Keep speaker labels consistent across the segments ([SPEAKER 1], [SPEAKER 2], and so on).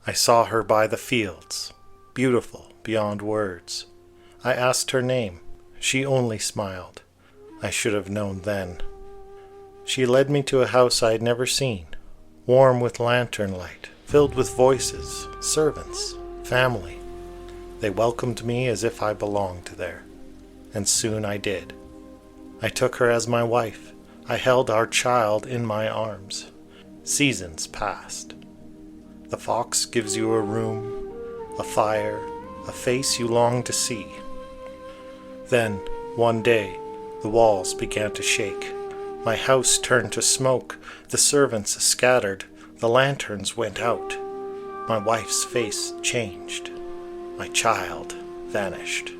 [SPEAKER 1] I saw her by the fields, beautiful beyond words. I asked her name. She only smiled. I should have known then. She led me to a house I had never seen, warm with lantern light, filled with voices, servants, family. They welcomed me as if I belonged there, and soon I did. I took her as my wife. I held our child in my arms. Seasons passed. The fox gives you a room, a fire, a face you long to see. Then, one day, the walls began to shake. My house turned to smoke. The servants scattered. The lanterns went out. My wife's face changed. My child vanished.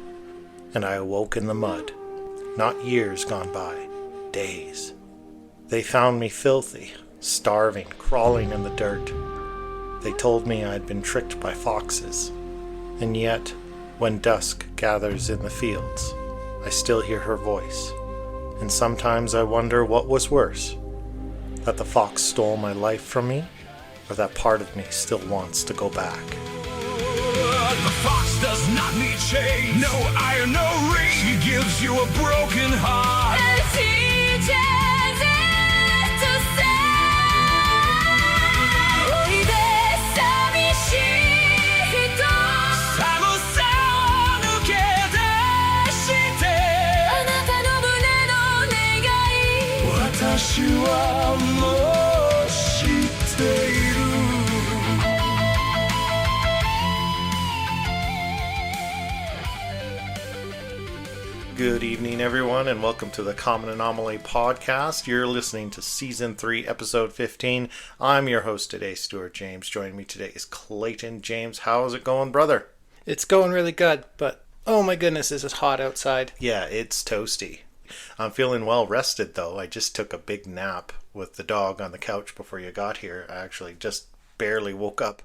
[SPEAKER 1] And I awoke in the mud. Not years gone by, days. They found me filthy, starving, crawling in the dirt. They told me I'd been tricked by foxes. And yet, when dusk gathers in the fields, I still hear her voice. And sometimes I wonder what was worse, that the fox stole my life from me, or that part of me still wants to go back.
[SPEAKER 2] The fox does not need chains, no iron, no ring. She gives you a broken heart and teaches it to say, Oide sabishi hito, samusa o nukete shite, anata no mune no negai, watashi wa mou shiteiru.
[SPEAKER 1] Good evening, everyone, and welcome to the Common Anomaly Podcast. You're listening to Season 3, Episode 15. I'm your host today, Stuart James. Joining me today is Clayton James. How's it going, brother?
[SPEAKER 3] It's going really good, but oh my goodness, is it hot outside.
[SPEAKER 1] Yeah, it's toasty. I'm feeling well rested, though. I just took a big nap with the dog on the couch before you got here. I actually just barely woke up.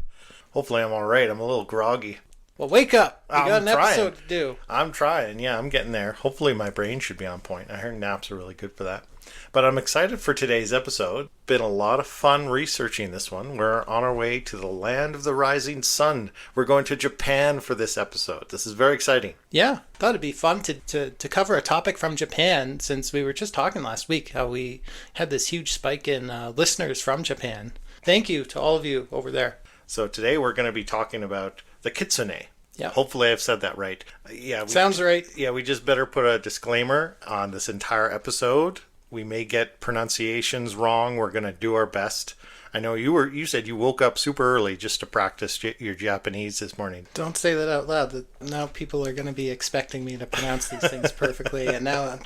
[SPEAKER 1] Hopefully I'm all right. I'm a little groggy.
[SPEAKER 3] Well, wake up. You
[SPEAKER 1] I'm
[SPEAKER 3] got an
[SPEAKER 1] trying.
[SPEAKER 3] episode to do.
[SPEAKER 1] I'm trying. Yeah, I'm getting there. Hopefully my brain should be on point. I heard naps are really good for that. But I'm excited for today's episode. Been a lot of fun researching this one. We're on our way to the land of the rising sun. We're going to Japan for this episode. This is very exciting.
[SPEAKER 3] Yeah, thought it'd be fun to cover a topic from Japan, since we were just talking last week how we had this huge spike in listeners from Japan. Thank you to all of you over there.
[SPEAKER 1] So today we're going to be talking about the Kitsune.
[SPEAKER 3] Yeah.
[SPEAKER 1] Hopefully I've said that right. Yeah.
[SPEAKER 3] Sounds right.
[SPEAKER 1] Yeah, we just better put a disclaimer on this entire episode. We may get pronunciations wrong. We're going to do our best. I know you said you woke up super early just to practice your Japanese this morning.
[SPEAKER 3] Don't say that out loud. Now people are going to be expecting me to pronounce these things perfectly, and now I'm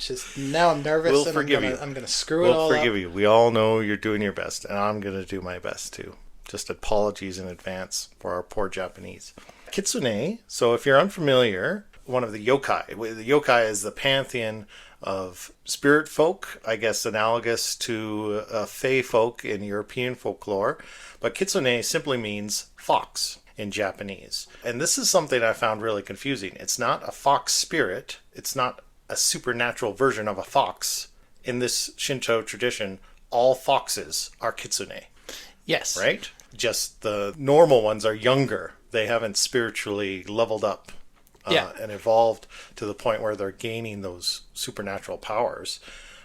[SPEAKER 3] nervous.
[SPEAKER 1] We'll
[SPEAKER 3] and
[SPEAKER 1] forgive
[SPEAKER 3] I'm
[SPEAKER 1] you.
[SPEAKER 3] I'm going to screw it all up.
[SPEAKER 1] We'll forgive you. We all know you're doing your best, and I'm going to do my best too. Just apologies in advance for our poor Japanese. Kitsune, so if you're unfamiliar, one of the yokai. The yokai is the pantheon of spirit folk, I guess analogous to fae folk in European folklore. But Kitsune simply means fox in Japanese. And this is something I found really confusing. It's not a fox spirit. It's not a supernatural version of a fox. In this Shinto tradition, all foxes are Kitsune.
[SPEAKER 3] Yes.
[SPEAKER 1] Right? Just the normal ones are younger. They haven't spiritually leveled up and evolved to the point where they're gaining those supernatural powers.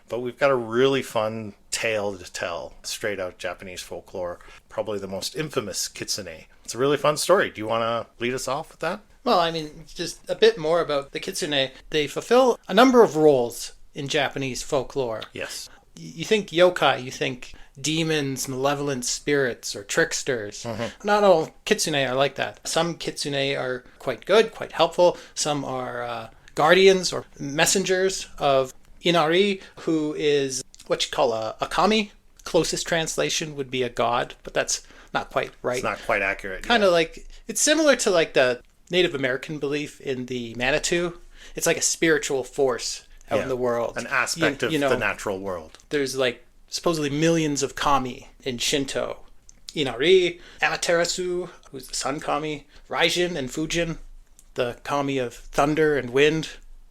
[SPEAKER 1] But we've got a really fun tale to tell, straight out Japanese folklore, probably the most infamous Kitsune. It's a really fun story. Do you want to lead us off with that?
[SPEAKER 3] Well, I mean, just a bit more about the Kitsune. They fulfill a number of roles in Japanese folklore.
[SPEAKER 1] Yes.
[SPEAKER 3] You think yokai, you think demons, malevolent spirits, or tricksters. Mm-hmm. Not all Kitsune are like that. Some Kitsune are quite good, quite helpful. Some are guardians or messengers of Inari, who is what you call a kami. Closest translation would be a god, but that's not quite right.
[SPEAKER 1] It's not quite accurate.
[SPEAKER 3] Kind of like, it's similar to like the Native American belief in the Manitou. It's like a spiritual force out in the world.
[SPEAKER 1] An aspect of the natural world.
[SPEAKER 3] There's like supposedly millions of kami in Shinto. Inari, Amaterasu, who's the sun kami, Raijin and Fujin, the kami of thunder and wind.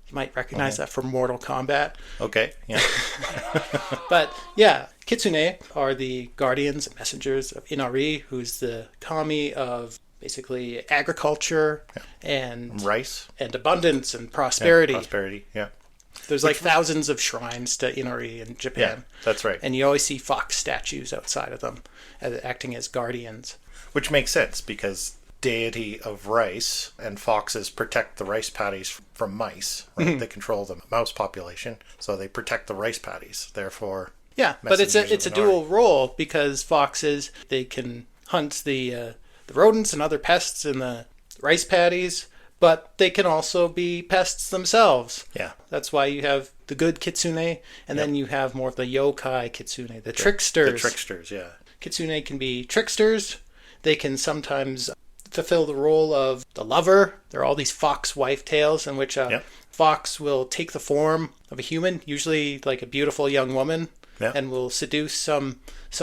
[SPEAKER 3] You might recognize that from Mortal Kombat.
[SPEAKER 1] Okay, yeah.
[SPEAKER 3] But yeah, Kitsune are the guardians and messengers of Inari, who's the kami of basically agriculture and
[SPEAKER 1] rice
[SPEAKER 3] and abundance and prosperity.
[SPEAKER 1] Prosperity, yeah.
[SPEAKER 3] There's like thousands of shrines to Inari in Japan.
[SPEAKER 1] Yeah, that's right.
[SPEAKER 3] And you always see fox statues outside of them acting as guardians.
[SPEAKER 1] Which makes sense because deity of rice and foxes protect the rice paddies from mice. Right? They control the mouse population, so they protect the rice paddies. Therefore,
[SPEAKER 3] yeah, but it's a dual role because foxes, they can hunt the rodents and other pests in the rice paddies, but they can also be pests themselves.
[SPEAKER 1] Yeah.
[SPEAKER 3] That's why you have the good kitsune, and then you have more of the yokai kitsune, the tricksters.
[SPEAKER 1] The tricksters, yeah.
[SPEAKER 3] Kitsune can be tricksters. They can sometimes fulfill the role of the lover. There are all these fox wife tales in which a fox will take the form of a human, usually like a beautiful young woman, and will seduce some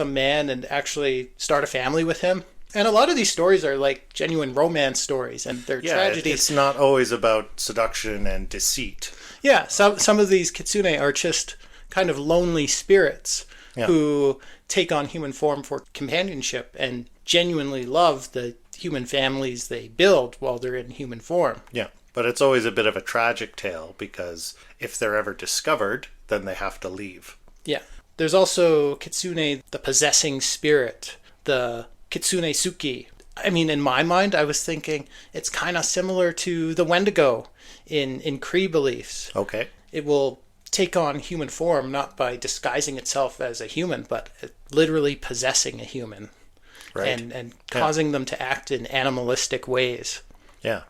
[SPEAKER 3] man and actually start a family with him. And a lot of these stories are like genuine romance stories, and they're tragedies.
[SPEAKER 1] It's not always about seduction and deceit.
[SPEAKER 3] Yeah, some of these kitsune are just kind of lonely spirits who take on human form for companionship and genuinely love the human families they build while they're in human form.
[SPEAKER 1] Yeah, but it's always a bit of a tragic tale because if they're ever discovered, then they have to leave.
[SPEAKER 3] Yeah. There's also kitsune, the possessing spirit, the kitsune suki. I mean, in my mind, I was thinking it's kind of similar to the Wendigo in Cree beliefs.
[SPEAKER 1] Okay.
[SPEAKER 3] It will take on human form, not by disguising itself as a human, but literally possessing a human.
[SPEAKER 1] Right.
[SPEAKER 3] And causing them to act in animalistic ways.
[SPEAKER 1] Yeah.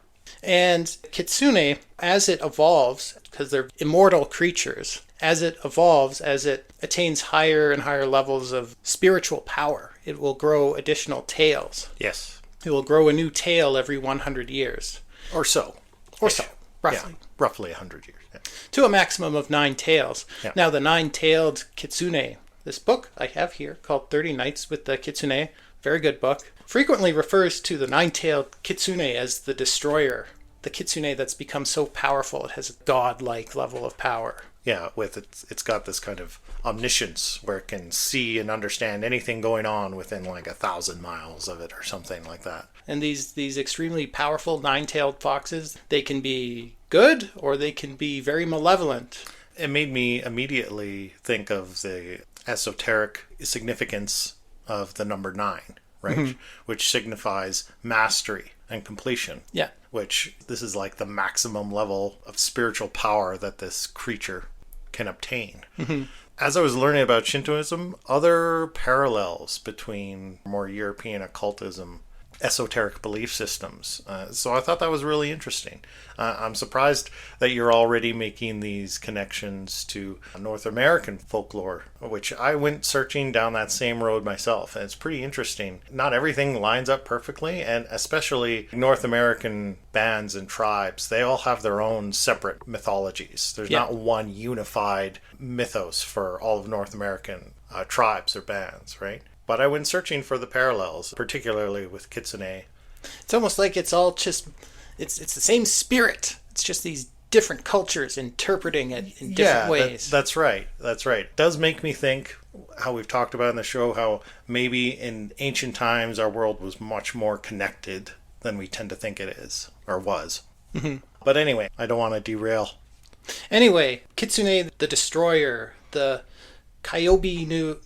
[SPEAKER 3] And kitsune, as it evolves, because they're immortal creatures, as it evolves, as it attains higher and higher levels of spiritual power, it will grow additional tails.
[SPEAKER 1] Yes.
[SPEAKER 3] It will grow a new tail every 100 years.
[SPEAKER 1] Or so.
[SPEAKER 3] Roughly.
[SPEAKER 1] Yeah, roughly 100 years. Yeah.
[SPEAKER 3] To a maximum of 9 tails.
[SPEAKER 1] Yeah.
[SPEAKER 3] Now, the 9-tailed kitsune, this book I have here called 30 Nights with the Kitsune, very good book, frequently refers to the 9-tailed kitsune as the destroyer. The kitsune that's become so powerful it has a godlike level of power.
[SPEAKER 1] Yeah, it's got this kind of omniscience where it can see and understand anything going on within like 1,000 miles of it or something like that.
[SPEAKER 3] And these extremely powerful 9-tailed foxes, they can be good or they can be very malevolent.
[SPEAKER 1] It made me immediately think of the esoteric significance of the number 9, right? Which signifies mastery and completion.
[SPEAKER 3] Yeah.
[SPEAKER 1] Which this is like the maximum level of spiritual power that this creature can obtain. As I was learning about Shintoism, other parallels between more European occultism, esoteric belief systems. So I thought that was really interesting. I'm surprised that you're already making these connections to North American folklore, which I went searching down that same road myself. And it's pretty interesting. Not everything lines up perfectly, and especially North American bands and tribes, they all have their own separate mythologies. There's not one unified mythos for all of North American tribes or bands, right? But I went searching for the parallels, particularly with Kitsune.
[SPEAKER 3] It's almost like it's all just, it's the same spirit. It's just these different cultures interpreting it in different ways.
[SPEAKER 1] That's right. That's right. It does make me think, how we've talked about in the show, how maybe in ancient times our world was much more connected than we tend to think it is, or was. But anyway, I don't want to derail.
[SPEAKER 3] Anyway, Kitsune, the destroyer, the Kyobino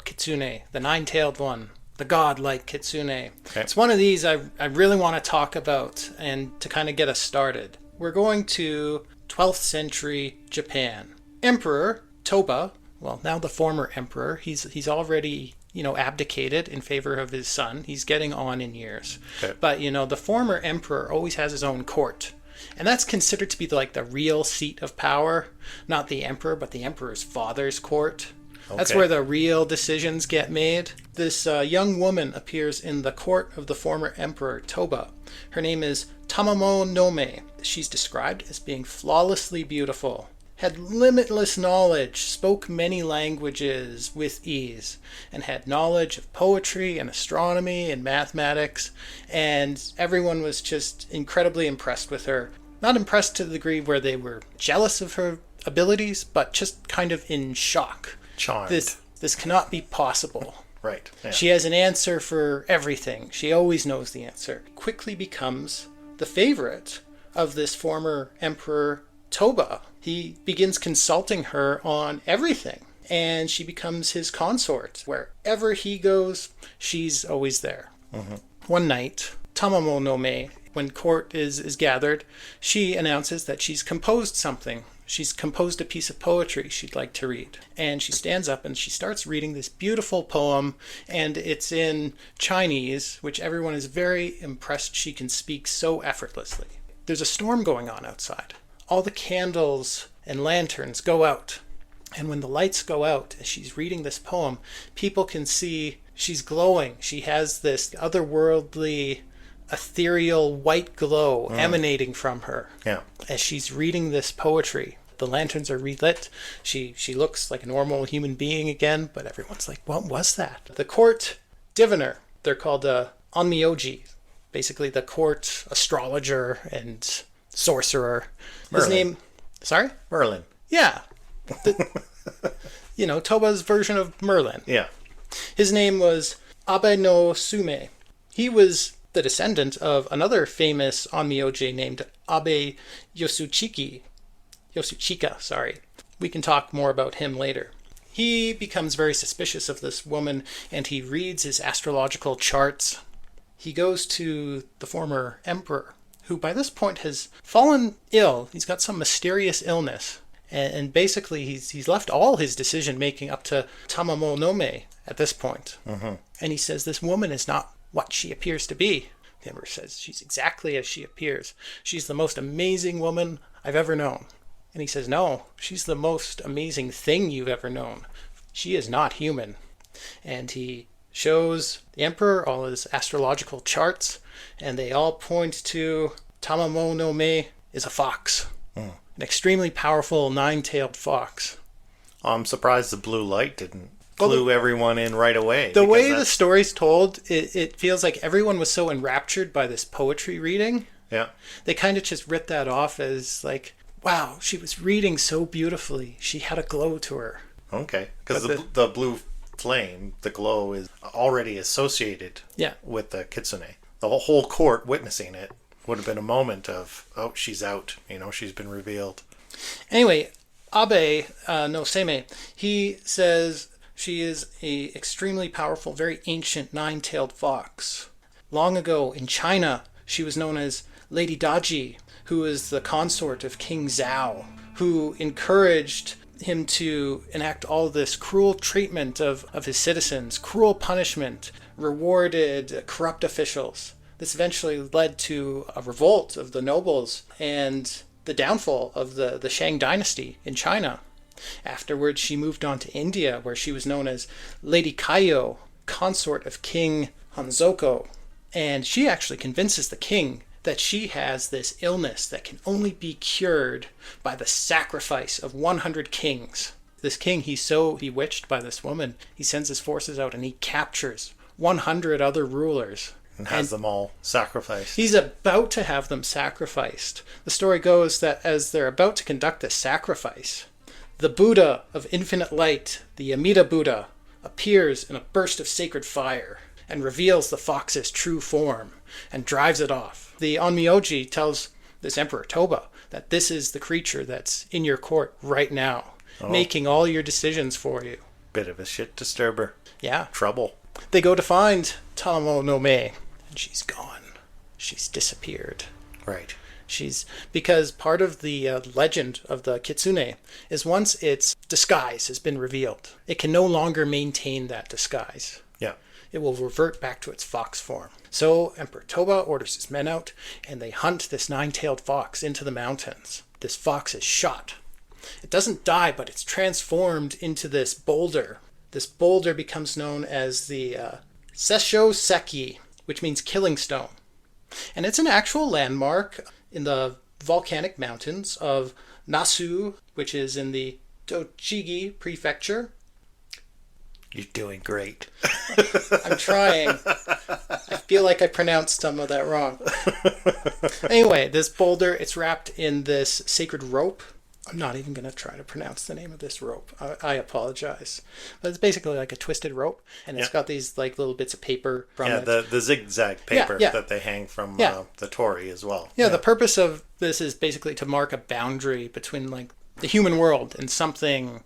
[SPEAKER 3] Kitsune, the 9-tailed one, the god-like Kitsune. Okay. It's one of these I really want to talk about and to kind of get us started. We're going to 12th century Japan. Emperor Toba, well, now the former emperor, he's already, abdicated in favor of his son. He's getting on in years. Okay. But, the former emperor always has his own court. And that's considered to be like the real seat of power. Not the emperor, but the emperor's father's court. Okay. That's where the real decisions get made. This young woman appears in the court of the former emperor Toba. Her name is Tamamo Nome. She's described as being flawlessly beautiful, had limitless knowledge, spoke many languages with ease, and had knowledge of poetry and astronomy and mathematics, and everyone was just incredibly impressed with her. Not impressed to the degree where they were jealous of her abilities, but just kind of in shock.
[SPEAKER 1] Charmed.
[SPEAKER 3] This cannot be possible.
[SPEAKER 1] Right. Yeah.
[SPEAKER 3] She has an answer for everything. She always knows the answer. Quickly becomes the favorite of this former Emperor Toba. He begins consulting her on everything, and she becomes his consort. Wherever he goes, she's always there. Mm-hmm. One night, Tamamo no Me, when court is gathered, she announces that she's composed something. She's composed a piece of poetry she'd like to read. And she stands up and she starts reading this beautiful poem, and it's in Chinese, which everyone is very impressed she can speak so effortlessly. There's a storm going on outside. All the candles and lanterns go out. And when the lights go out, as she's reading this poem, people can see she's glowing. She has this otherworldly, ethereal white glow emanating from her.
[SPEAKER 1] Yeah.
[SPEAKER 3] As she's reading this poetry, the lanterns are relit. She looks like a normal human being again, but everyone's like, what was that? The court diviner, they're called onmyoji, basically the court astrologer and sorcerer.
[SPEAKER 1] Merlin.
[SPEAKER 3] His name... Sorry?
[SPEAKER 1] Merlin.
[SPEAKER 3] Yeah. Toba's version of Merlin.
[SPEAKER 1] Yeah.
[SPEAKER 3] His name was Abe no Sume. He was the descendant of another famous onmyoji named Abe Yosuchika, sorry. We can talk more about him later. He becomes very suspicious of this woman, and he reads his astrological charts. He goes to the former emperor, who by this point has fallen ill. He's got some mysterious illness. And basically, he's left all his decision-making up to Tamamo no Me at this point. Mm-hmm. And he says, this woman is not what she appears to be. The emperor says, she's exactly as she appears. She's the most amazing woman I've ever known. And he says, no, she's the most amazing thing you've ever known. She is not human. And he shows the emperor all his astrological charts, and they all point to Tamamo no Me is a fox. An extremely powerful nine-tailed fox.
[SPEAKER 1] I'm surprised the blue light didn't clue everyone in right away.
[SPEAKER 3] The way the story's told, it feels like everyone was so enraptured by this poetry reading.
[SPEAKER 1] Yeah.
[SPEAKER 3] They kind of just writ that off as like, wow, she was reading so beautifully. She had a glow to her.
[SPEAKER 1] Okay. Because the blue flame, the glow, is already associated with the Kitsune. The whole court witnessing it would have been a moment of, oh, she's out. She's been revealed.
[SPEAKER 3] Anyway, Abe no Seimei, he says she is a extremely powerful, very ancient nine-tailed fox. Long ago in China, she was known as Lady Daji, who is the consort of King Zhao, who encouraged him to enact all this cruel treatment of his citizens, cruel punishment, rewarded corrupt officials. This eventually led to a revolt of the nobles and the downfall of the Shang dynasty in China. Afterwards, she moved on to India, where she was known as Lady Kaio, consort of King Hanzoko. And she actually convinces the king that she has this illness that can only be cured by the sacrifice of 100 kings. This king, he's so bewitched by this woman, he sends his forces out and he captures 100 other rulers.
[SPEAKER 1] And has them all sacrificed.
[SPEAKER 3] He's about to have them sacrificed. The story goes that as they're about to conduct this sacrifice, the Buddha of infinite light, the Amida Buddha, appears in a burst of sacred fire and reveals the fox's true form and drives it off. The onmyoji tells this Emperor Toba that this is the creature that's in your court right now, making all your decisions for you.
[SPEAKER 1] Bit of a shit disturber.
[SPEAKER 3] Yeah.
[SPEAKER 1] Trouble.
[SPEAKER 3] They go to find Tamamo no Me, and she's gone. She's disappeared.
[SPEAKER 1] Right.
[SPEAKER 3] Because part of the legend of the Kitsune is once its disguise has been revealed, it can no longer maintain that disguise.
[SPEAKER 1] Yeah.
[SPEAKER 3] It will revert back to its fox form. So Emperor Toba orders his men out, and they hunt this nine-tailed fox into the mountains. This fox is shot. It doesn't die, but it's transformed into this boulder. This boulder becomes known as the Sesho Seki, which means killing stone. And it's an actual landmark in the volcanic mountains of Nasu, which is in the Tochigi prefecture.
[SPEAKER 1] You're doing great.
[SPEAKER 3] I'm trying. I feel like I pronounced some of that wrong. Anyway, this boulder, it's wrapped in this sacred rope, I'm not even going to try to pronounce the name of this rope. I apologize. But it's basically like a twisted rope, and it's got these like little bits of paper from it.
[SPEAKER 1] The zigzag paper that they hang from the torii as well.
[SPEAKER 3] Yeah, the purpose of this is basically to mark a boundary between like the human world and something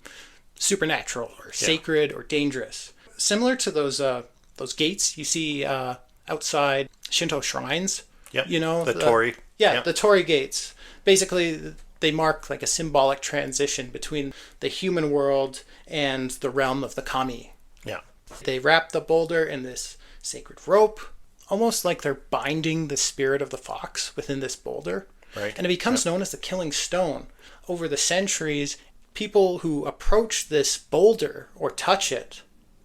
[SPEAKER 3] supernatural or sacred or dangerous. Similar to those gates you see outside Shinto shrines.
[SPEAKER 1] Yep.
[SPEAKER 3] You know,
[SPEAKER 1] the torii.
[SPEAKER 3] Yeah, the torii gates. Basically, they mark like a symbolic transition between the human world and the realm of the kami.
[SPEAKER 1] Yeah.
[SPEAKER 3] They wrap the boulder in this sacred rope, almost like they're binding the spirit of the fox within this boulder.
[SPEAKER 1] Right.
[SPEAKER 3] And it becomes known as the killing stone. Over the centuries, people who approach this boulder or touch it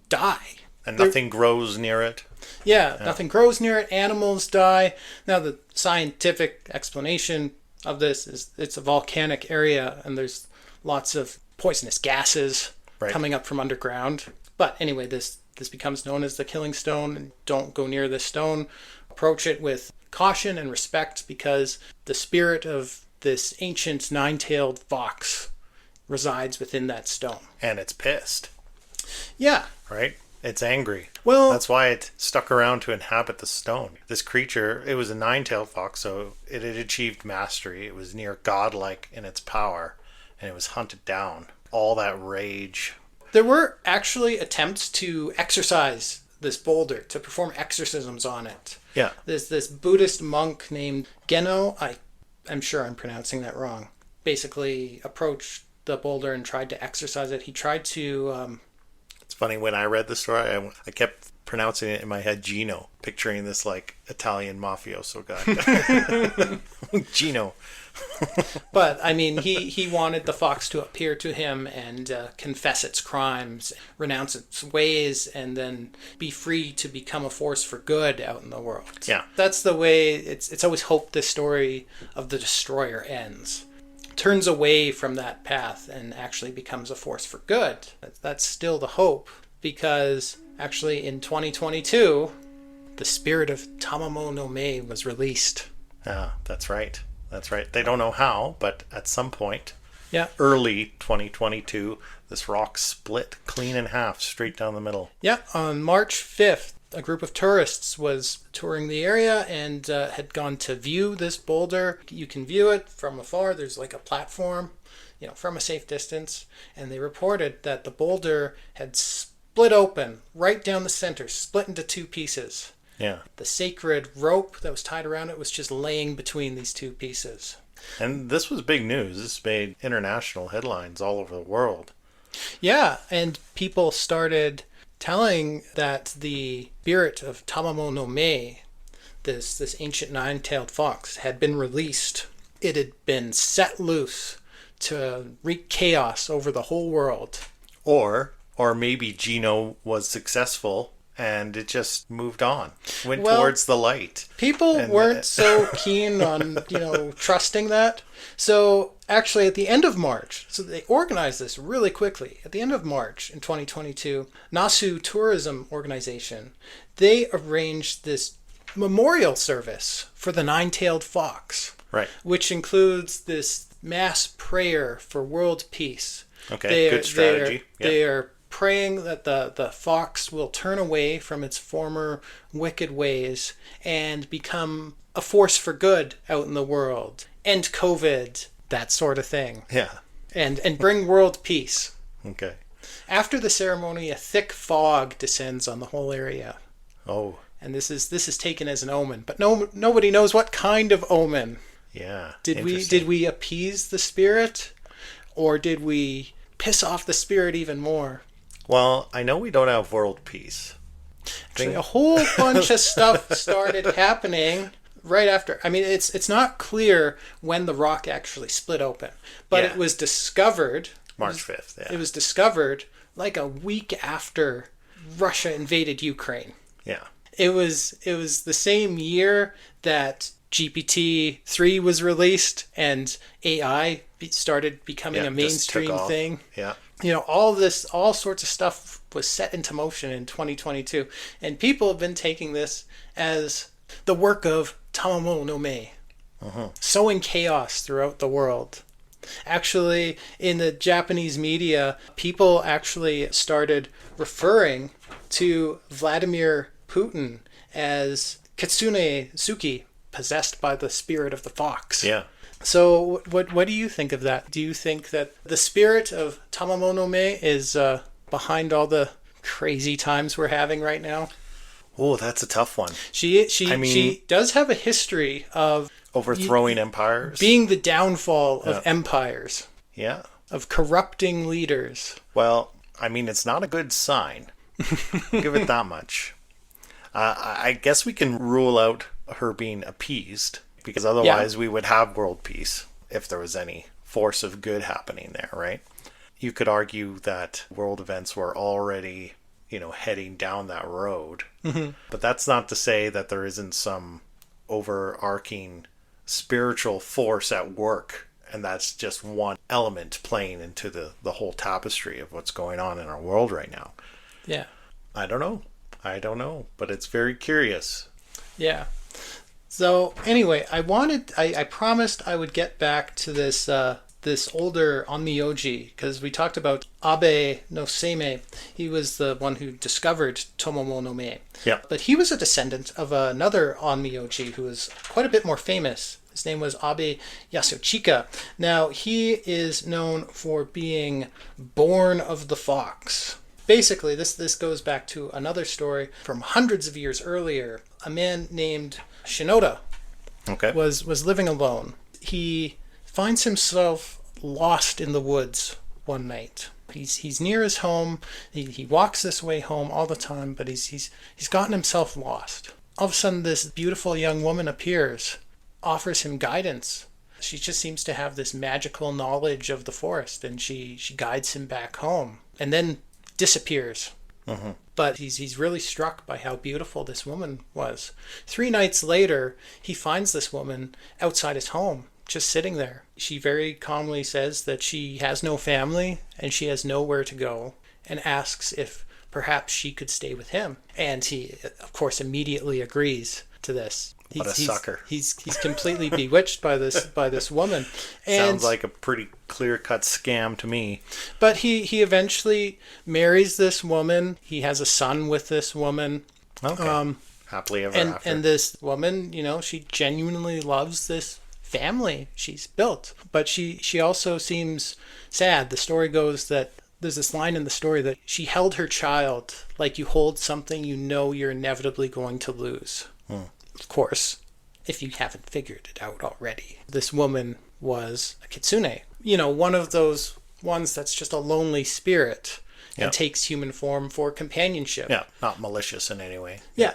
[SPEAKER 3] die.
[SPEAKER 1] And nothing grows near it.
[SPEAKER 3] Yeah, nothing grows near it. Animals die. Now, the scientific explanation of this is it's a volcanic area and there's lots of poisonous gases coming up from underground. But anyway, this becomes known as the killing stone. Don't go near this stone. Approach it with caution and respect because the spirit of this ancient nine-tailed fox resides within that stone.
[SPEAKER 1] And it's pissed.
[SPEAKER 3] Yeah.
[SPEAKER 1] Right? It's angry.
[SPEAKER 3] Well,
[SPEAKER 1] that's why it stuck around to inhabit the stone. This creature, it was a nine-tailed fox, so it had achieved mastery. It was near godlike in its power, and it was hunted down. All that rage.
[SPEAKER 3] There were actually attempts to exorcise this boulder, to perform exorcisms on it.
[SPEAKER 1] Yeah.
[SPEAKER 3] There's this Buddhist monk named Geno, I'm sure I'm pronouncing that wrong, basically approached the boulder and tried to exorcise it. He tried to...
[SPEAKER 1] It's funny, when I read the story, I kept pronouncing it in my head Gino, picturing this like Italian mafioso guy. Gino.
[SPEAKER 3] But, I mean, he wanted the fox to appear to him and confess its crimes, renounce its ways, and then be free to become a force for good out in the world.
[SPEAKER 1] Yeah.
[SPEAKER 3] That's the way, it's always hoped this story of the destroyer ends. Turns away from that path and actually becomes a force for good. That's still the hope, because actually in 2022, the spirit of Tamamo no Mae was released.
[SPEAKER 1] Ah, that's right. That's right. They don't know how, but at some point,
[SPEAKER 3] early
[SPEAKER 1] 2022, this rock split clean in half, straight down the middle.
[SPEAKER 3] Yeah, on March 5th, a group of tourists was touring the area and had gone to view this boulder. You can view it from afar. There's like a platform, from a safe distance. And they reported that the boulder had split open right down the center, split into two pieces.
[SPEAKER 1] Yeah.
[SPEAKER 3] The sacred rope that was tied around it was just laying between these two pieces.
[SPEAKER 1] And this was big news. This made international headlines all over the world.
[SPEAKER 3] Yeah, and people started telling that the spirit of Tamamo no Mae, this ancient nine-tailed fox, had been released. It had been set loose to wreak chaos over the whole world.
[SPEAKER 1] Or maybe Gino was successful and it just moved on, went towards the light.
[SPEAKER 3] People weren't so keen on, trusting that. So actually at the end of March, so they organized this really quickly. At the end of March in 2022, Nasu Tourism Organization, they arranged this memorial service for the nine-tailed fox.
[SPEAKER 1] Right.
[SPEAKER 3] Which includes this mass prayer for world peace.
[SPEAKER 1] Okay, good strategy.
[SPEAKER 3] They are praying that the fox will turn away from its former wicked ways and become a force for good out in the world. End COVID, that sort of thing.
[SPEAKER 1] Yeah.
[SPEAKER 3] And bring world peace.
[SPEAKER 1] Okay.
[SPEAKER 3] After the ceremony, a thick fog descends on the whole area.
[SPEAKER 1] Oh.
[SPEAKER 3] And this is taken as an omen, but nobody knows what kind of omen.
[SPEAKER 1] Yeah.
[SPEAKER 3] Did we appease the spirit, or did we piss off the spirit even more?
[SPEAKER 1] Well, I know we don't have world peace.
[SPEAKER 3] Actually, a whole bunch of stuff started happening right after. I mean, it's not clear when the rock actually split open, but it was discovered
[SPEAKER 1] March 5th. Yeah.
[SPEAKER 3] It was discovered like a week after Russia invaded Ukraine.
[SPEAKER 1] Yeah.
[SPEAKER 3] It was the same year that GPT-3 was released and AI started becoming a mainstream thing.
[SPEAKER 1] Yeah.
[SPEAKER 3] All sorts of stuff was set into motion in 2022. And people have been taking this as the work of Tamamo no Mae, sowing chaos throughout the world. Actually, in the Japanese media, people actually started referring to Vladimir Putin as Kitsune Suki, possessed by the spirit of the fox.
[SPEAKER 1] Yeah.
[SPEAKER 3] So what do you think of that? Do you think that the spirit of Tamamonome is behind all the crazy times we're having right now?
[SPEAKER 1] Oh, that's a tough one.
[SPEAKER 3] She does have a history of
[SPEAKER 1] overthrowing empires.
[SPEAKER 3] Being the downfall of empires.
[SPEAKER 1] Yeah.
[SPEAKER 3] Of corrupting leaders.
[SPEAKER 1] Well, I mean, it's not a good sign. Give it that much. I guess we can rule out her being appeased, because otherwise we would have world peace if there was any force of good happening there, right? You could argue that world events were already, heading down that road. Mm-hmm. But that's not to say that there isn't some overarching spiritual force at work, and that's just one element playing into the whole tapestry of what's going on in our world right now.
[SPEAKER 3] Yeah.
[SPEAKER 1] I don't know, but it's very curious.
[SPEAKER 3] Yeah. So anyway, I promised I would get back to this this older onmyoji, because we talked about Abe no Seimei. He was the one who discovered Tomomonome.
[SPEAKER 1] Yeah.
[SPEAKER 3] But he was a descendant of another onmyoji who was quite a bit more famous. His name was Abe Yasuchika. Now, he is known for being born of the fox. Basically, this goes back to another story from hundreds of years earlier. A man named Shinoda was living alone. He finds himself lost in the woods one night. He's near his home. He walks this way home all the time, but he's gotten himself lost. All of a sudden, this beautiful young woman appears, offers him guidance. She just seems to have this magical knowledge of the forest, and she guides him back home, and then disappears. Mm-hmm. But he's really struck by how beautiful this woman was. 3 nights later, he finds this woman outside his home, just sitting there. She very calmly says that she has no family and she has nowhere to go, and asks if perhaps she could stay with him. And he, of course, immediately agrees to this.
[SPEAKER 1] What a sucker.
[SPEAKER 3] He's completely bewitched by this woman. And
[SPEAKER 1] sounds like a pretty clear-cut scam to me.
[SPEAKER 3] But he eventually marries this woman. He has a son with this woman.
[SPEAKER 1] Okay. Happily ever after.
[SPEAKER 3] And this woman, she genuinely loves this family she's built. But she also seems sad. The story goes that there's this line in the story that she held her child like you hold something you're inevitably going to lose. Of course, if you haven't figured it out already, this woman was a kitsune. One of those ones that's just a lonely spirit and takes human form for companionship.
[SPEAKER 1] Yeah, not malicious in any way.
[SPEAKER 3] Yeah.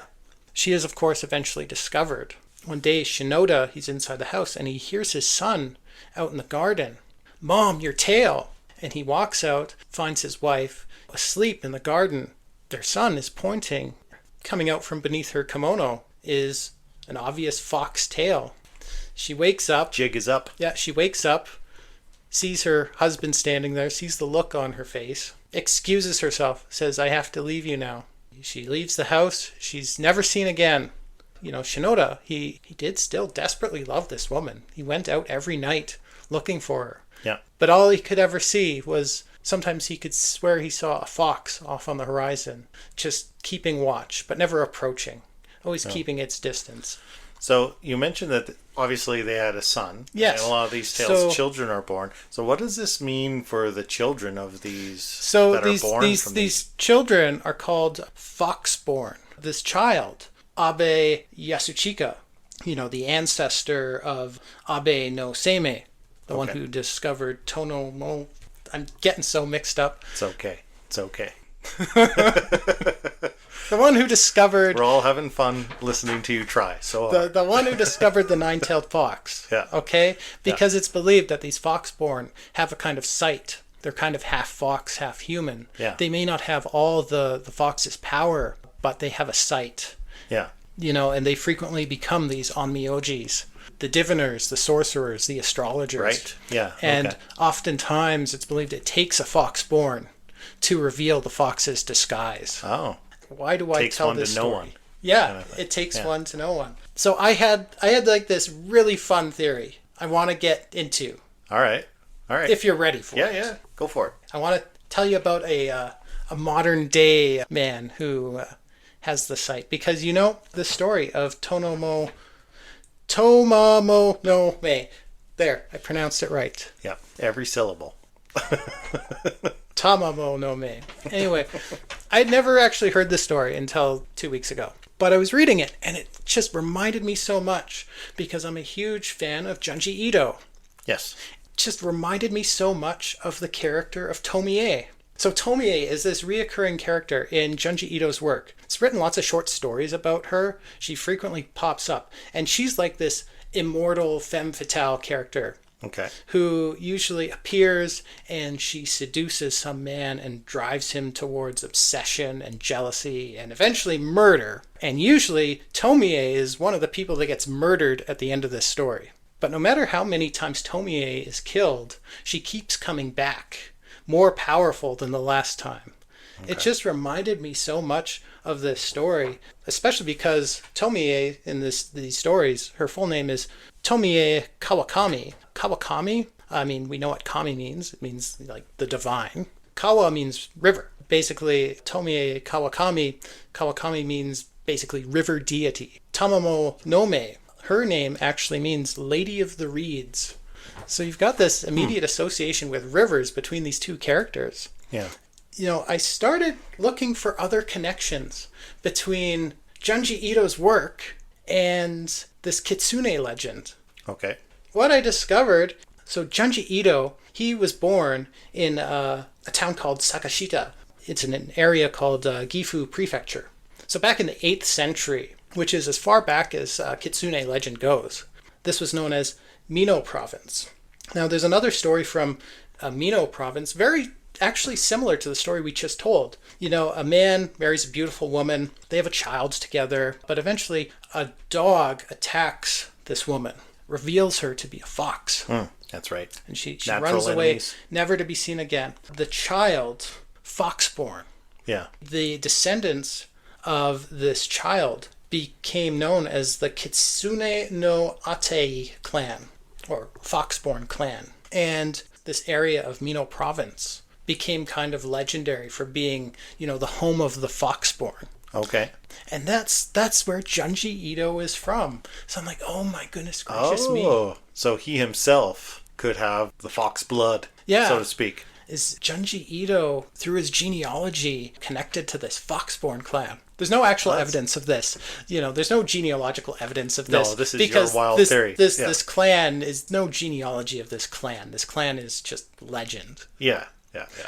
[SPEAKER 3] She is, of course, eventually discovered. One day, Shinoda, he's inside the house, and he hears his son out in the garden. "Mom, your tail!" And he walks out, finds his wife asleep in the garden. Their son is pointing. Coming out from beneath her kimono is an obvious fox tail. She wakes up.
[SPEAKER 1] Jig is up.
[SPEAKER 3] Yeah, she wakes up, sees her husband standing there, sees the look on her face, excuses herself, says, "I have to leave you now." She leaves the house. She's never seen again. Shinoda, he did still desperately love this woman. He went out every night looking for her.
[SPEAKER 1] Yeah.
[SPEAKER 3] But all he could ever see was, sometimes he could swear he saw a fox off on the horizon, just keeping watch, but never approaching. Always keeping its distance.
[SPEAKER 1] So you mentioned that obviously they had a son.
[SPEAKER 3] Yes.
[SPEAKER 1] And a lot of these tales, children are born. So what does this mean for the children of these that are born from
[SPEAKER 3] these children are called foxborn. This child, Abe Yasuchika, the ancestor of Abe no Seimei, the one who discovered Tono. I'm getting so mixed up.
[SPEAKER 1] It's okay.
[SPEAKER 3] The one who discovered...
[SPEAKER 1] We're all having fun listening to you try. So
[SPEAKER 3] the one who discovered the nine-tailed fox.
[SPEAKER 1] Yeah.
[SPEAKER 3] Okay? Because it's believed that these foxborn have a kind of sight. They're kind of half fox, half human.
[SPEAKER 1] Yeah.
[SPEAKER 3] They may not have all the fox's power, but they have a sight.
[SPEAKER 1] Yeah.
[SPEAKER 3] And they frequently become these onmyojis. The diviners, the sorcerers, the astrologers.
[SPEAKER 1] Right. Yeah.
[SPEAKER 3] And oftentimes it's believed it takes a foxborn to reveal the fox's disguise.
[SPEAKER 1] Oh.
[SPEAKER 3] Why do I tell this story? Takes one to know one. Yeah, kind of it takes one to know one. So I had like this really fun theory I want to get into.
[SPEAKER 1] All right. All right.
[SPEAKER 3] If you're ready for it.
[SPEAKER 1] Yeah. Go for it.
[SPEAKER 3] I want to tell you about a modern day man who has the sight. Because you know the story of Tomamo no Me. There, I pronounced it right.
[SPEAKER 1] Yeah, every syllable.
[SPEAKER 3] Tamamo no Me. Anyway, I'd never actually heard this story until 2 weeks ago. But I was reading it, and it just reminded me so much because I'm a huge fan of Junji Ito.
[SPEAKER 1] Yes.
[SPEAKER 3] It just reminded me so much of the character of Tomie. So Tomie is this reoccurring character in Junji Ito's work. It's written lots of short stories about her. She frequently pops up, and she's like this immortal femme fatale character.
[SPEAKER 1] Okay.
[SPEAKER 3] Who usually appears and she seduces some man and drives him towards obsession and jealousy and eventually murder. And usually Tomie is one of the people that gets murdered at the end of this story. But no matter how many times Tomie is killed, she keeps coming back, more powerful than the last time. Okay. It just reminded me so much of this story, especially because Tomie in these stories, her full name is Tomie Kawakami. Kawakami, I mean, we know what kami means. It means like the divine. Kawa means river. Basically, Tomie Kawakami means basically river deity. Tamamo no Me, her name actually means Lady of the Reeds. So you've got this immediate association with rivers between these two characters.
[SPEAKER 1] Yeah.
[SPEAKER 3] You know, I started looking for other connections between Junji Ito's work and this Kitsune legend.
[SPEAKER 1] Okay.
[SPEAKER 3] What I discovered, so Junji Ito, he was born in a town called Sakashita. It's in an area called Gifu Prefecture. So back in the 8th century, which is as far back as Kitsune legend goes, this was known as Mino Province. Now there's another story from Mino Province, very actually similar to the story we just told. You know, a man marries a beautiful woman, they have a child together, but eventually a dog attacks this woman, reveals her to be a fox.
[SPEAKER 1] That's right.
[SPEAKER 3] And she runs away,
[SPEAKER 1] enemies.
[SPEAKER 3] never to be seen again. The child, foxborn.
[SPEAKER 1] Yeah.
[SPEAKER 3] The descendants of this child became known as the Kitsune no Atei clan, or foxborn clan. And this area of Mino Province became kind of legendary for being, you know, the home of the foxborn.
[SPEAKER 1] Okay.
[SPEAKER 3] And that's where Junji Ito is from. So I'm like, oh my goodness gracious me.
[SPEAKER 1] Oh, so he himself could have the fox blood, so to speak.
[SPEAKER 3] Is Junji Ito, through his genealogy, connected to this foxborn clan? There's no actual evidence of this. You know, there's no genealogical evidence of this.
[SPEAKER 1] No, this is your wild theory.
[SPEAKER 3] This clan is no genealogy of this clan. This clan is just legend.
[SPEAKER 1] Yeah.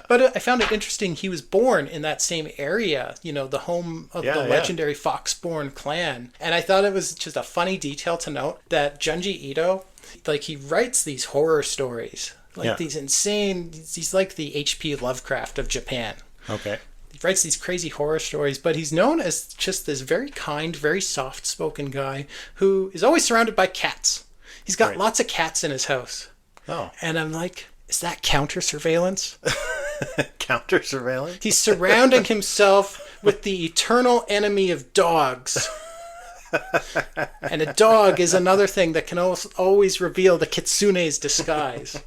[SPEAKER 3] But I found it interesting. He was born in that same area, you know, the home of the legendary foxborn clan. And I thought it was just a funny detail to note that Junji Ito, like, he writes these horror stories, like these insane, he's like the H.P. Lovecraft of Japan.
[SPEAKER 1] Okay.
[SPEAKER 3] He writes these crazy horror stories, but he's known as just this very kind, very soft-spoken guy who is always surrounded by cats. He's got lots of cats in his house.
[SPEAKER 1] Oh.
[SPEAKER 3] And I'm like, is that counter-surveillance?
[SPEAKER 1] Counter-surveillance?
[SPEAKER 3] He's surrounding himself with the eternal enemy of dogs. And a dog is another thing that can always reveal the kitsune's disguise.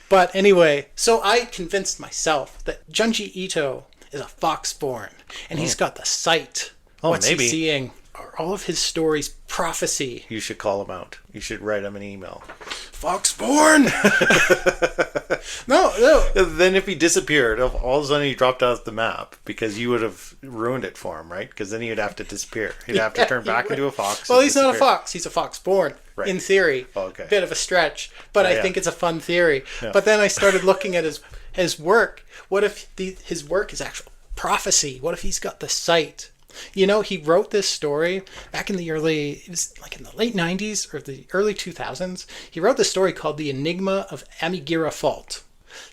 [SPEAKER 3] But anyway, so I convinced myself that Junji Ito is a foxborn, and he's got the sight. What's he seeing? Are all of his stories prophecy?
[SPEAKER 1] You should call him out. You should write him an email.
[SPEAKER 3] Foxborn! No.
[SPEAKER 1] Then if he disappeared, all of a sudden he dropped off the map because you would have ruined it for him, right? Because then he'd have to disappear. He'd have to turn back into a fox.
[SPEAKER 3] Well, he's not a fox. He's a foxborn, in theory.
[SPEAKER 1] Oh, okay.
[SPEAKER 3] Bit of a stretch, but I think it's a fun theory. Yeah. But then I started looking at his work. What if his work is actual prophecy? What if he's got the sight? You know, he wrote this story back in the late 90s or the early 2000s. He wrote this story called The Enigma of Amigira Fault.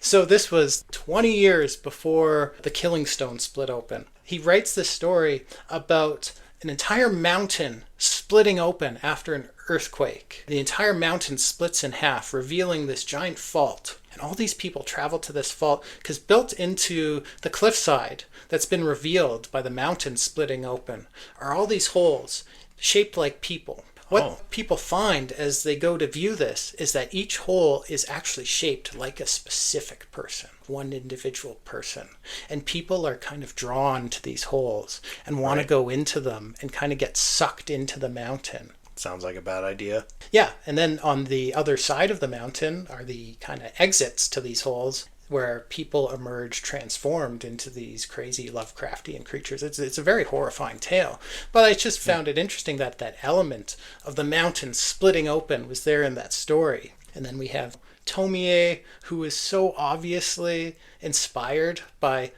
[SPEAKER 3] So this was 20 years before the Killing Stone split open. He writes this story about an entire mountain splitting open after an earthquake. The entire mountain splits in half, revealing this giant fault. And all these people travel to this fault because built into the cliffside that's been revealed by the mountain splitting open are all these holes shaped like people. What people find as they go to view this is that each hole is actually shaped like a specific person, one individual person. And people are kind of drawn to these holes and want to go into them and kind of get sucked into the mountain.
[SPEAKER 1] Sounds like a bad idea.
[SPEAKER 3] Yeah, and then on the other side of the mountain are the kind of exits to these holes where people emerge transformed into these crazy Lovecraftian creatures. It's a very horrifying tale. But I just found it interesting that that element of the mountain splitting open was there in that story. And then we have Tomie, who is so obviously inspired by...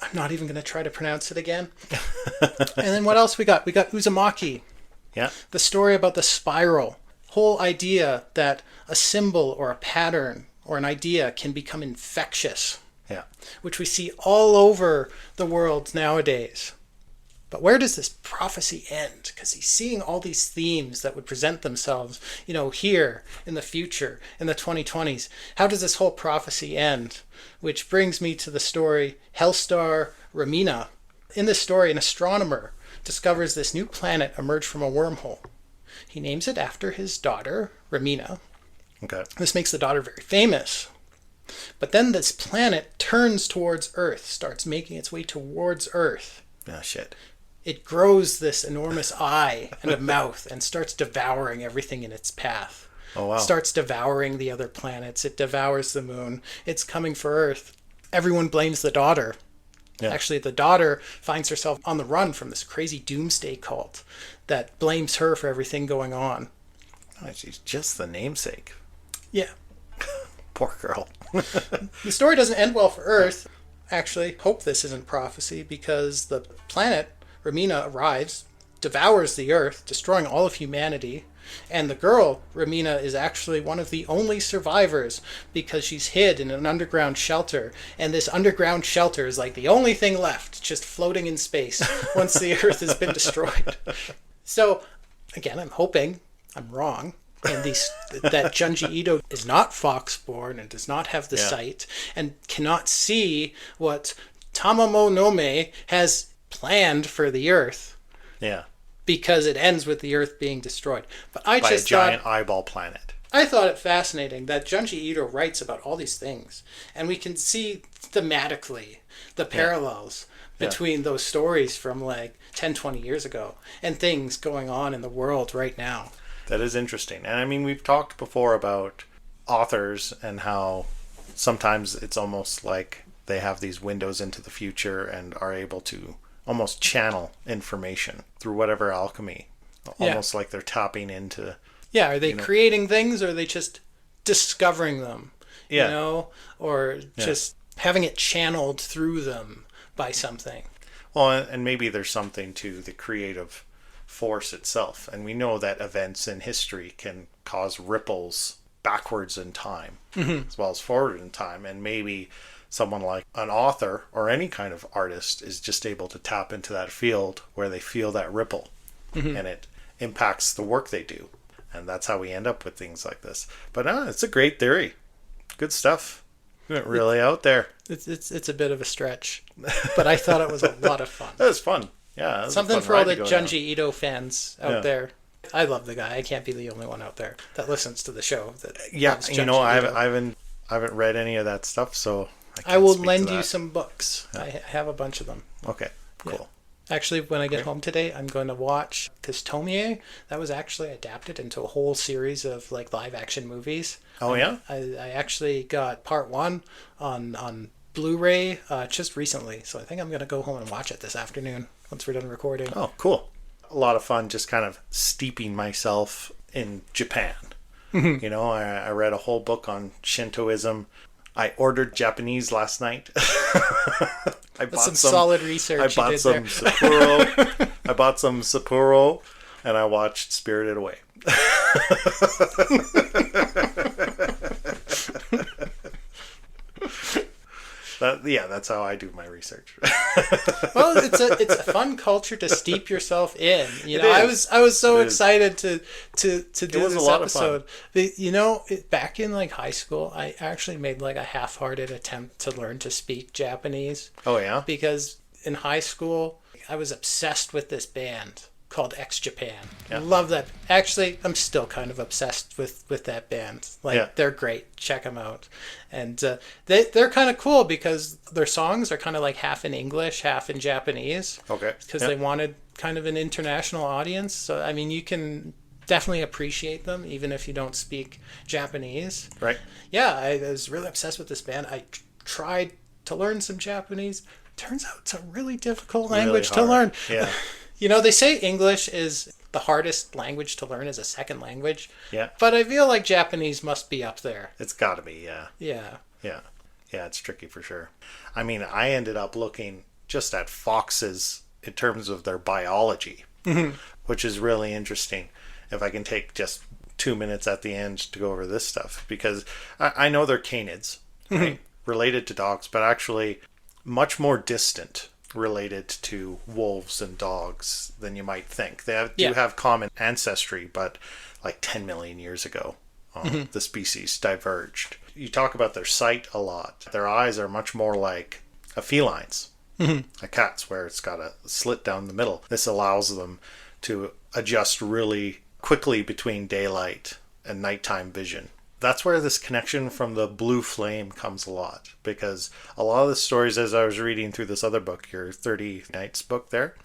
[SPEAKER 3] I'm not even going to try to pronounce it again. And then what else we got? We got Uzumaki.
[SPEAKER 1] Yeah.
[SPEAKER 3] The story about the spiral. Whole idea that a symbol or a pattern or an idea can become infectious.
[SPEAKER 1] Yeah.
[SPEAKER 3] Which we see all over the world nowadays. But where does this prophecy end? Because he's seeing all these themes that would present themselves, here in the future, in the 2020s. How does this whole prophecy end? Which brings me to the story Hellstar Ramina. In this story, an astronomer discovers this new planet emerge from a wormhole. He names it after his daughter, Ramina.
[SPEAKER 1] Okay.
[SPEAKER 3] This makes the daughter very famous. But then this planet turns towards Earth, starts making its way towards Earth.
[SPEAKER 1] Oh, shit.
[SPEAKER 3] It grows this enormous eye and a mouth and starts devouring everything in its path.
[SPEAKER 1] Oh, wow.
[SPEAKER 3] Starts devouring the other planets. It devours the moon. It's coming for Earth. Everyone blames the daughter. Yeah. Actually, the daughter finds herself on the run from this crazy doomsday cult that blames her for everything going on.
[SPEAKER 1] Oh, she's just the namesake.
[SPEAKER 3] Yeah.
[SPEAKER 1] Poor girl.
[SPEAKER 3] The story doesn't end well for Earth. Actually, hope this isn't prophecy, because the planet, Ramina, arrives, devours the Earth, destroying all of humanity. And the girl, Ramina, is actually one of the only survivors because she's hid in an underground shelter. And this underground shelter is like the only thing left, just floating in space once the Earth has been destroyed. So, again, I'm hoping I'm wrong. And that Junji Ito is not Foxborn and does not have the sight and cannot see what Tamamo Nome has planned for the Earth.
[SPEAKER 1] Yeah.
[SPEAKER 3] Because it ends with the Earth being destroyed. But
[SPEAKER 1] By a giant eyeball planet.
[SPEAKER 3] I thought it fascinating that Junji Ito writes about all these things. And we can see thematically the parallels between those stories from like 10, 20 years ago and things going on in the world right now.
[SPEAKER 1] That is interesting. And I mean, we've talked before about authors and how sometimes it's almost like they have these windows into the future and are able to almost channel information through whatever alchemy. Almost like they're tapping into...
[SPEAKER 3] Yeah, are they creating things or are they just discovering them?
[SPEAKER 1] Yeah.
[SPEAKER 3] Or just having it channeled through them by something.
[SPEAKER 1] Well, and maybe there's something to the creative force itself, and we know that events in history can cause ripples backwards in time as well as forward in time, and maybe someone like an author or any kind of artist is just able to tap into that field where they feel that ripple and it impacts the work they do, and that's how we end up with things like this. But it's a great theory. Good stuff. Really out there.
[SPEAKER 3] It's a bit of a stretch, but I thought it was a lot of fun.
[SPEAKER 1] That was fun. Yeah,
[SPEAKER 3] something for all the Junji Ito fans out there. I love the guy. I can't be the only one out there that listens to the show.
[SPEAKER 1] I haven't read any of that stuff, so
[SPEAKER 3] I will lend you some books. Yeah. I have a bunch of them.
[SPEAKER 1] Okay, cool.
[SPEAKER 3] Yeah. Actually, when I get home today, I'm going to watch, because Tomie, that was actually adapted into a whole series of like live action movies.
[SPEAKER 1] Oh yeah?
[SPEAKER 3] I actually got part 1 on Blu-ray just recently, so I think I'm going to go home and watch it this afternoon once we're done recording.
[SPEAKER 1] Oh, cool. A lot of fun just kind of steeping myself in Japan. I read a whole book on Shintoism. I ordered Japanese last night. I bought some
[SPEAKER 3] solid research.
[SPEAKER 1] I bought some Sapporo. I bought some Sapporo, and I watched Spirited Away. That's how I do my research.
[SPEAKER 3] Well, it's a fun culture to steep yourself in. I was so excited to do this episode. Back in like high school, I actually made like a half-hearted attempt to learn to speak Japanese.
[SPEAKER 1] Oh yeah?
[SPEAKER 3] Because in high school, I was obsessed with this band. called X Japan.
[SPEAKER 1] Yeah.
[SPEAKER 3] Love that. Actually, I'm still kind of obsessed with that band. Like,
[SPEAKER 1] Yeah.
[SPEAKER 3] they're great. Check them out. And they're kind of cool because their songs are kind of like half in English, half in Japanese.
[SPEAKER 1] Okay.
[SPEAKER 3] Because
[SPEAKER 1] Yeah.
[SPEAKER 3] they wanted kind of an international audience. So, I mean, you can definitely appreciate them even if you don't speak Japanese.
[SPEAKER 1] Right.
[SPEAKER 3] Yeah, I was really obsessed with this band. I tried to learn some Japanese. Turns out it's a really difficult language to
[SPEAKER 1] hard.
[SPEAKER 3] learn.
[SPEAKER 1] Yeah.
[SPEAKER 3] You know, they say English is the hardest language to learn as a second language.
[SPEAKER 1] Yeah.
[SPEAKER 3] But I feel like Japanese must be up there.
[SPEAKER 1] It's got to be, yeah.
[SPEAKER 3] Yeah.
[SPEAKER 1] Yeah. Yeah, it's tricky for sure. I mean, I ended up looking just at foxes in terms of their biology, which is really interesting. If I can take just 2 minutes at the end to go over this stuff, because I know they're canids, right? Related to dogs, but actually much more distant related to wolves and dogs than you might think. They do have common ancestry, but like 10 million years ago, the species diverged. You talk about their sight a lot. Their eyes are much more like a feline's, a cat's, where it's got a slit down the middle. This allows them to adjust really quickly between daylight and nighttime vision. That's where this connection from the blue flame comes a lot, because a lot of the stories, as I was reading through this other book, your 30 Nights book there,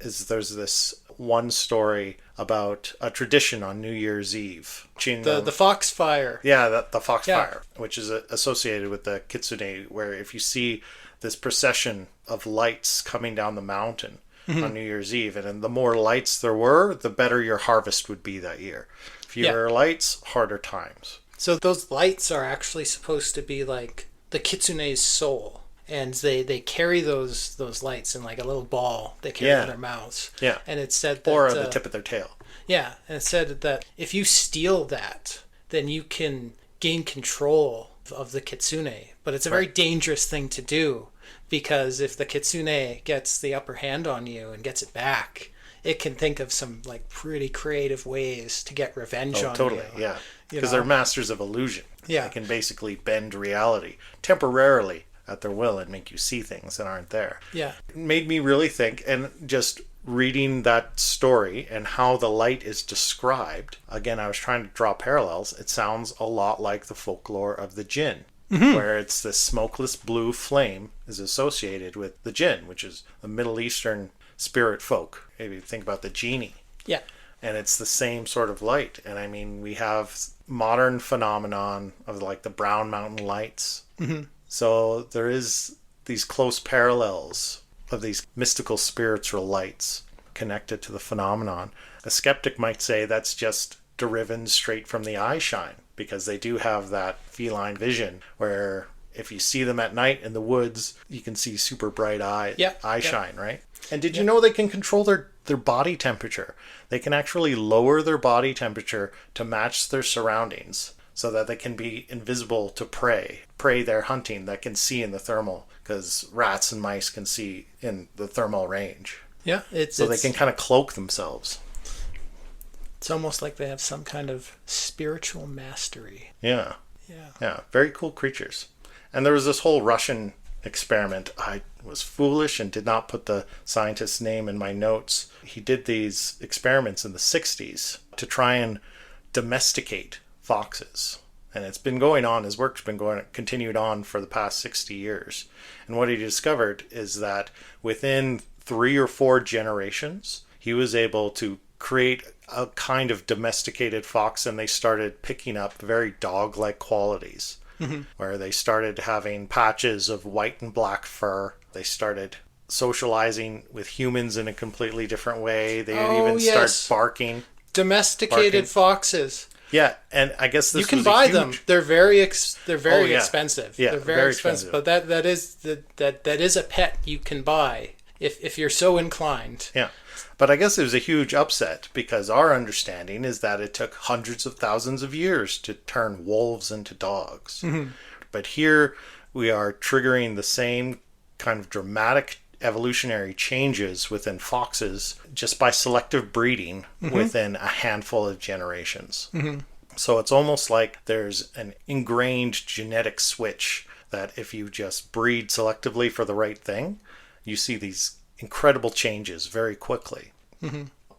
[SPEAKER 1] is there's this one story about a tradition on New Year's Eve.
[SPEAKER 3] The foxfire.
[SPEAKER 1] Yeah, the foxfire, which is associated with the Kitsune, where if you see this procession of lights coming down the mountain on New Year's Eve, and the more lights there were, the better your harvest would be that year. Fewer lights, harder times.
[SPEAKER 3] So those lights are actually supposed to be like the Kitsune's soul. And they carry those lights in like a little ball they carry in their mouths.
[SPEAKER 1] Yeah.
[SPEAKER 3] And it said that...
[SPEAKER 1] Or on the tip of their tail.
[SPEAKER 3] Yeah. And it said that if you steal that, then you can gain control of the Kitsune. But it's a very dangerous thing to do, because if the Kitsune gets the upper hand on you and gets it back, it can think of some like pretty creative ways to get revenge on
[SPEAKER 1] Totally,
[SPEAKER 3] you.
[SPEAKER 1] yeah. Because they're masters of illusion.
[SPEAKER 3] Yeah.
[SPEAKER 1] They can basically bend reality temporarily at their will and make you see things that aren't there.
[SPEAKER 3] Yeah.
[SPEAKER 1] It made me really think, and just reading that story and how the light is described, again, I was trying to draw parallels. It sounds a lot like the folklore of the jinn, where it's the smokeless blue flame is associated with the jinn, which is a Middle Eastern spirit folk. Maybe you think about the genie.
[SPEAKER 3] Yeah.
[SPEAKER 1] And it's the same sort of light. And I mean, we have modern phenomenon of like the Brown Mountain lights. So there is these close parallels of these mystical spiritual lights connected to the phenomenon. A skeptic might say that's just deriven straight from the eye shine, because they do have that feline vision where if you see them at night in the woods, you can see super bright eye shine, right? And did you know they can control their body temperature? They can actually lower their body temperature to match their surroundings so that they can be invisible to prey they're hunting that can see in the thermal, because rats and mice can see in the thermal range.
[SPEAKER 3] Yeah.
[SPEAKER 1] They can kind of cloak themselves.
[SPEAKER 3] It's almost like they have some kind of spiritual mastery.
[SPEAKER 1] Yeah.
[SPEAKER 3] Yeah.
[SPEAKER 1] Yeah. Very cool creatures. And there was this whole Russian experiment. I was foolish and did not put the scientist's name in my notes. He did these experiments in the 60s to try and domesticate foxes. And it's been going on, his work's been continued on for the past 60 years. And what he discovered is that within 3 or 4 generations, he was able to create a kind of domesticated fox, and they started picking up very dog-like qualities. Where they started having patches of white and black fur. They started socializing with humans in a completely different way. They even start barking.
[SPEAKER 3] Domesticated foxes.
[SPEAKER 1] Yeah, and I guess this
[SPEAKER 3] you can buy them. They're very expensive.
[SPEAKER 1] Yeah,
[SPEAKER 3] they're very expensive. But that is a pet you can buy if you're so inclined.
[SPEAKER 1] Yeah. But I guess it was a huge upset, because our understanding is that it took hundreds of thousands of years to turn wolves into dogs. But here we are triggering the same kind of dramatic evolutionary changes within foxes just by selective breeding within a handful of generations. So it's almost like there's an ingrained genetic switch that if you just breed selectively for the right thing, you see these incredible changes very quickly.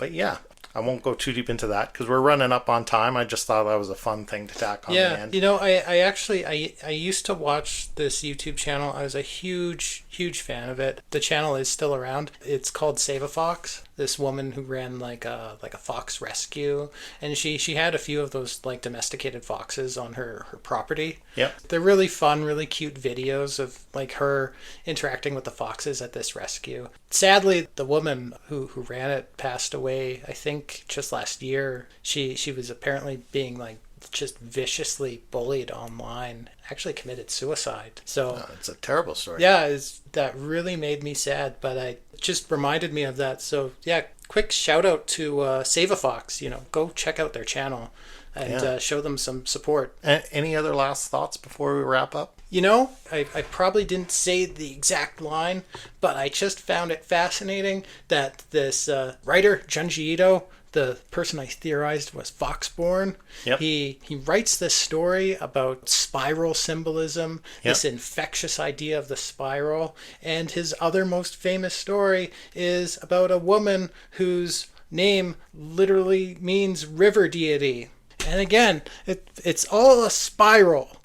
[SPEAKER 1] But yeah, I won't go too deep into that because we're running up on time. I just thought that was a fun thing to tack on the end.
[SPEAKER 3] You know, I used to watch this YouTube channel. I was a huge fan of it. The channel is still around. It's called Save a Fox. This woman who ran like a fox rescue, and she had a few of those like domesticated foxes on her property.
[SPEAKER 1] Yep.
[SPEAKER 3] They're really fun, really cute videos of like her interacting with the foxes at this rescue. Sadly, the woman who ran it passed away, I think just last year. She was apparently being like just viciously bullied online, actually committed suicide. So
[SPEAKER 1] it's a terrible story.
[SPEAKER 3] yeah, that really made me sad, but it just reminded me of that. So yeah, quick shout out to Save a Fox. Go check out their channel and show them some support.
[SPEAKER 1] Any other last thoughts before we wrap up?
[SPEAKER 3] I probably didn't say the exact line, but I just found it fascinating that this writer, Junji Ito, the person I theorized was Foxborn.
[SPEAKER 1] Yep.
[SPEAKER 3] He writes this story about spiral symbolism,
[SPEAKER 1] Yep.
[SPEAKER 3] this infectious idea of the spiral, and his other most famous story is about a woman whose name literally means river deity. And again, it's all a spiral.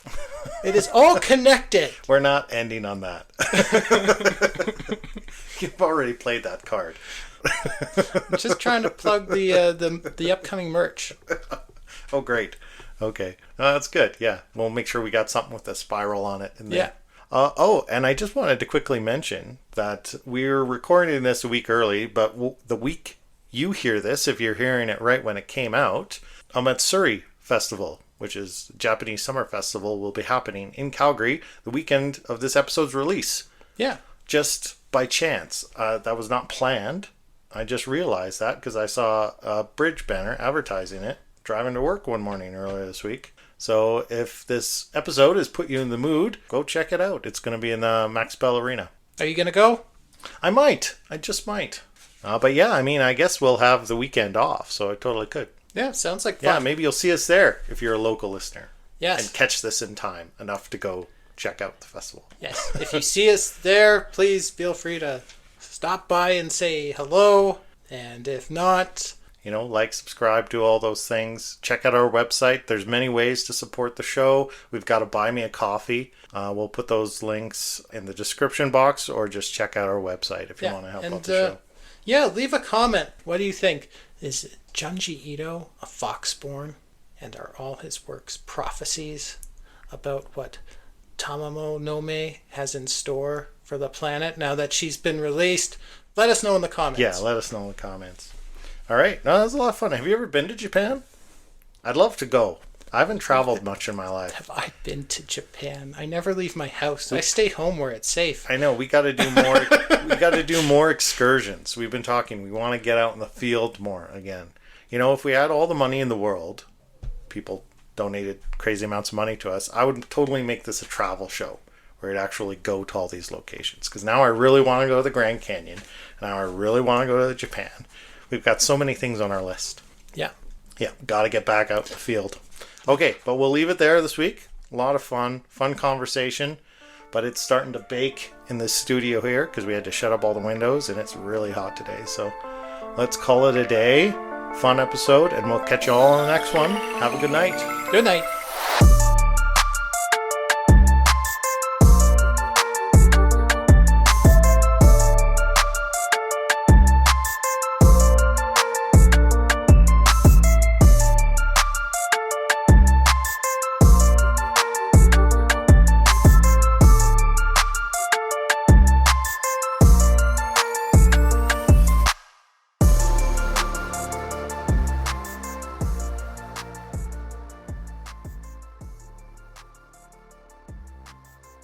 [SPEAKER 3] It is all connected.
[SPEAKER 1] We're not ending on that. You've already played that card.
[SPEAKER 3] I'm just trying to plug the upcoming merch.
[SPEAKER 1] Oh, great. Okay. No, that's good. Yeah. We'll make sure we got something with a spiral on it in there.
[SPEAKER 3] Yeah.
[SPEAKER 1] And I just wanted to quickly mention that we're recording this a week early, but the week you hear this, if you're hearing it right when it came out, Matsuri Festival, which is Japanese Summer Festival, will be happening in Calgary the weekend of this episode's release.
[SPEAKER 3] Yeah.
[SPEAKER 1] Just by chance. That was not planned. I just realized that because I saw a bridge banner advertising it driving to work one morning earlier this week. So if this episode has put you in the mood, go check it out. It's going to be in the Max Bell Arena.
[SPEAKER 3] Are you going to go?
[SPEAKER 1] I might. I just might. But yeah, I guess we'll have the weekend off, so I totally could.
[SPEAKER 3] Yeah, sounds like fun.
[SPEAKER 1] Yeah, maybe you'll see us there if you're a local listener.
[SPEAKER 3] Yes.
[SPEAKER 1] And catch this in time enough to go check out the festival.
[SPEAKER 3] Yes. If you see us there, please feel free to stop by and say hello. And if not,
[SPEAKER 1] like, subscribe, do all those things. Check out our website. There's many ways to support the show. We've got a Buy Me a Coffee. We'll put those links in the description box, or just check out our website if you want to help out the show.
[SPEAKER 3] Yeah, leave a comment. What do you think? Is Junji Ito a Foxborn? And are all his works prophecies about what Tamamo Nome has in store for the planet now that she's been released? Let us know in the comments.
[SPEAKER 1] Yeah, let us know in the comments. All right. No, that was a lot of fun. Have you ever been to Japan? I'd love to go. I haven't traveled much in my life.
[SPEAKER 3] Have I been to Japan? I never leave my house. I stay home where it's safe.
[SPEAKER 1] I know. We got to do more. We got to do more excursions. We've been talking. We want to get out in the field more again. If we had all the money in the world, people donated crazy amounts of money to us, I would totally make this a travel show where I'd actually go to all these locations. Because now I really want to go to the Grand Canyon. Now I really want to go to Japan. We've got so many things on our list.
[SPEAKER 3] Yeah.
[SPEAKER 1] Yeah, got to get back out in the field. Okay, but we'll leave it there this week. A lot of fun conversation. But it's starting to bake in the studio here because we had to shut up all the windows and it's really hot today. So let's call it a day. Fun episode, and we'll catch you all on the next one. Have a good night.
[SPEAKER 3] Good night.